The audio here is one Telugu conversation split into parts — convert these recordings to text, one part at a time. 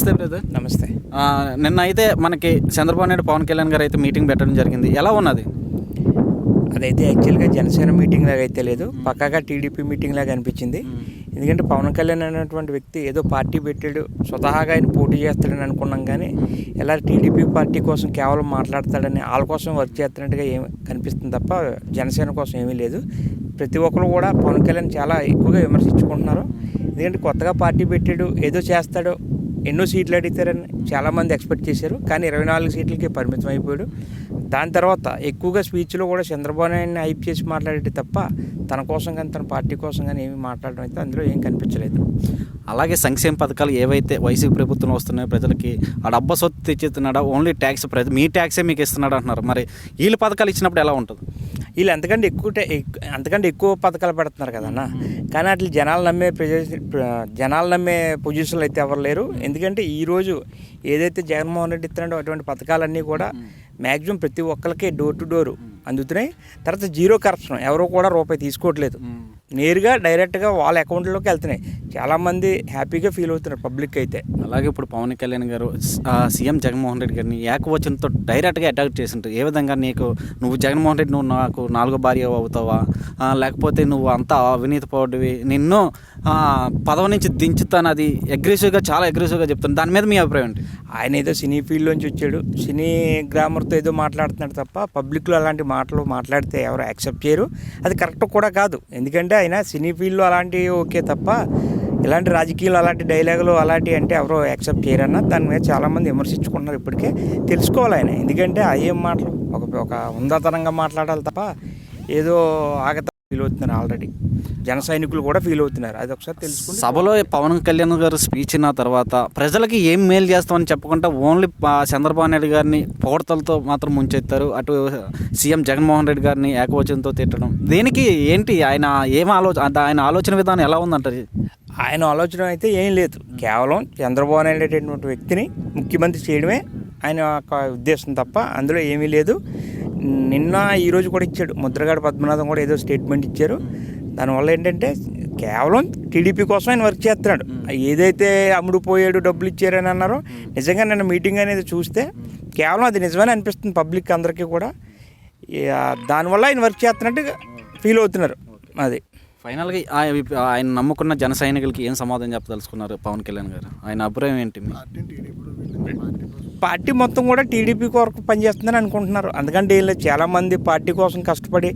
నమస్తే బ్రదర్. నమస్తే. నిన్న అయితే మనకి చంద్రబాబు నాయుడు పవన్ కళ్యాణ్ గారు అయితే మీటింగ్ పెట్టడం జరిగింది. ఎలా ఉన్నది? అదైతే యాక్చువల్గా జనసేన మీటింగ్ లాగా అయితే లేదు, పక్కాగా టీడీపీ మీటింగ్ లాగా అనిపించింది. ఎందుకంటే పవన్ కళ్యాణ్ అనేటువంటి వ్యక్తి ఏదో పార్టీ పెట్టాడు, స్వతహాగా ఆయన పోటీ చేస్తాడని అనుకున్నాం. కానీ ఎలా టీడీపీ పార్టీ కోసం కేవలం మాట్లాడతాడని, వాళ్ళ కోసం వర్క్ చేస్తున్నట్టుగా ఏమి కనిపిస్తుంది తప్ప జనసేన కోసం ఏమీ లేదు. ప్రతి ఒక్కరు కూడా పవన్ కళ్యాణ్ చాలా ఎక్కువగా విమర్శించుకుంటున్నారు. ఎందుకంటే కొత్తగా పార్టీ పెట్టాడు, ఏదో చేస్తాడు, ఎన్నో సీట్లు అడుగుతారని చాలామంది ఎక్స్పెక్ట్ చేశారు. కానీ 24 సీట్లకి పరిమితం అయిపోయాడు. దాని తర్వాత ఎక్కువగా స్పీచ్లో కూడా చంద్రబాబు నాయుడిని హైప్ చేసి మాట్లాడేది తప్ప తన కోసం కానీ తన పార్టీ కోసం కానీ ఏమి మాట్లాడడం అయితే అందులో ఏం కనిపించలేదు. అలాగే సంక్షేమ పథకాలు ఏవైతే వైసీపీ ప్రభుత్వం వస్తున్నాయో ప్రజలకి ఆ డబ్బా సొత్తు తెచ్చిస్తున్నాడా, ఓన్లీ ట్యాక్స్ మీ ట్యాక్సే మీకు ఇస్తున్నాడు అంటున్నారు. మరి వీళ్ళు పథకాలు ఇచ్చినప్పుడు ఎలా ఉంటుంది? వీళ్ళు అంతకంటే ఎక్కువ పథకాలు పెడుతున్నారు కదన్నా. కానీ అట్లా జనాలు నమ్మే పొజిషన్లు అయితే ఎవరు లేరు. ఎందుకంటే ఈరోజు ఏదైతే జగన్మోహన్ రెడ్డి ఇస్తున్నాడో అటువంటి పథకాలన్నీ కూడా మ్యాక్సిమం ప్రతి ఒక్కరికి డోర్ టు డోరు అందుతున్నాయి. తర్వాత జీరో కరప్షన్, ఎవరు కూడా రూపాయి తీసుకోవట్లేదు, నేరుగా డైరెక్ట్గా వాళ్ళ అకౌంట్లోకి వెళ్తున్నాయి. చాలామంది హ్యాపీగా ఫీల్ అవుతున్నారు పబ్లిక్ అయితే. అలాగే ఇప్పుడు పవన్ కళ్యాణ్ గారు సీఎం జగన్మోహన్ రెడ్డి గారిని ఏకవచనంతో డైరెక్ట్గా అటాక్ చేసింటారు. ఏ విధంగా నువ్వు జగన్మోహన్ రెడ్డి నువ్వు నాకు 4వ భార్య అవుతావా, లేకపోతే నువ్వు అంతా అవినీతి పౌరుడివి, నిన్ను పదవి నుంచి దించుతాను, అది చాలా అగ్రెసివ్గా చెప్తాను. దాని మీద మీ అభిప్రాయం ఏంటి? ఆయన ఏదో సినీ ఫీల్డ్లోంచి వచ్చాడు, సినీ గ్రామర్తో ఏదో మాట్లాడుతున్నాడు తప్ప పబ్లిక్లో అలాంటి మాటలు మాట్లాడితే ఎవరు యాక్సెప్ట్ చేయరు. అది కరెక్ట్ కూడా కాదు. ఎందుకంటే ఆయన సినీ ఫీల్డ్లో అలాంటివి ఓకే తప్ప ఇలాంటి రాజకీయాలు అలాంటి డైలాగులు అలాంటివి అంటే ఎవరో యాక్సెప్ట్ చేయరన్న దాని మీద చాలామంది విమర్శించుకుంటున్నారు. ఇప్పటికే తెలుసుకోవాలి ఆయన, ఎందుకంటే అయ్యేం మాటలు ఒక ఉందాతనంగా మాట్లాడాలి తప్ప ఏదో ఆగత ఫీల్ అవుతున్నారు. ఆల్రెడీ జన సైనికులు కూడా ఫీల్ అవుతున్నారు. అది ఒకసారి తెలుసుకుంటే సభలో పవన్ కళ్యాణ్ గారు స్పీచ్ ఇన్న తర్వాత ప్రజలకి ఏం మేలు చేస్తామని చెప్పకుండా ఓన్లీ చంద్రబాబు నాయుడు గారిని పొగడ్తలతో మాత్రం ముంచెత్తారు. అటు సీఎం జగన్మోహన్ రెడ్డి గారిని ఏకవచనంతో తిట్టడం, దేనికి ఏంటి ఆయన ఆలోచన విధానం ఎలా ఉందంటారు? ఆయన ఆలోచన అయితే ఏం లేదు, కేవలం చంద్రబాబు నాయుడు అనేటువంటి వ్యక్తిని ముఖ్యమంత్రి చేయడమే ఆయన యొక్క ఉద్దేశం తప్ప అందులో ఏమీ లేదు. నిన్న ఈరోజు కూడా ఇచ్చాడు, ముద్రగడ పద్మనాభం కూడా ఏదో స్టేట్మెంట్ ఇచ్చారు. దానివల్ల ఏంటంటే కేవలం టీడీపీ కోసం ఆయన వర్క్ చేస్తున్నాడు. ఏదైతే అమ్ముడుపోయాడు డబ్బులు ఇచ్చారని అన్నారో, నిజంగా నిన్న మీటింగ్ అనేది చూస్తే కేవలం అది నిజమని అనిపిస్తుంది పబ్లిక్ అందరికీ కూడా. దానివల్ల ఆయన వర్క్ చేస్తున్నట్టు ఫీల్ అవుతున్నారు. అది ఫైనల్గా ఆయన నమ్ముకున్న జన సైనికులకి ఏం సమాధానం చెప్పదలుచుకున్నారు పవన్ కళ్యాణ్ గారు? ఆయన అభిప్రాయం ఏంటి? పార్టీ మొత్తం కూడా టీడీపీ కొరకు పనిచేస్తుందని అనుకుంటున్నారు. అందుకంటే ఏం లేదు, చాలామంది పార్టీ కోసం కష్టపడి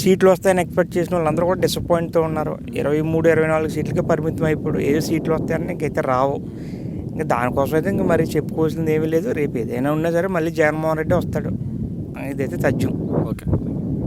సీట్లు వస్తాయని ఎక్స్పెక్ట్ చేసిన వాళ్ళందరూ కూడా డిసప్పాయింట్తో ఉన్నారు. 23-24 సీట్లకే పరిమితం అయిపోయాడు. ఏ సీట్లు వస్తాయని ఇంకైతే రావు. ఇంకా దానికోసం అయితే ఇంకా మరి చెప్పుకోవాల్సింది ఏమీ లేదు. రేపు ఏదైనా ఉన్నా సరే మళ్ళీ జగన్మోహన్ రెడ్డి వస్తాడు, ఇదైతే తథ్యం. ఓకే.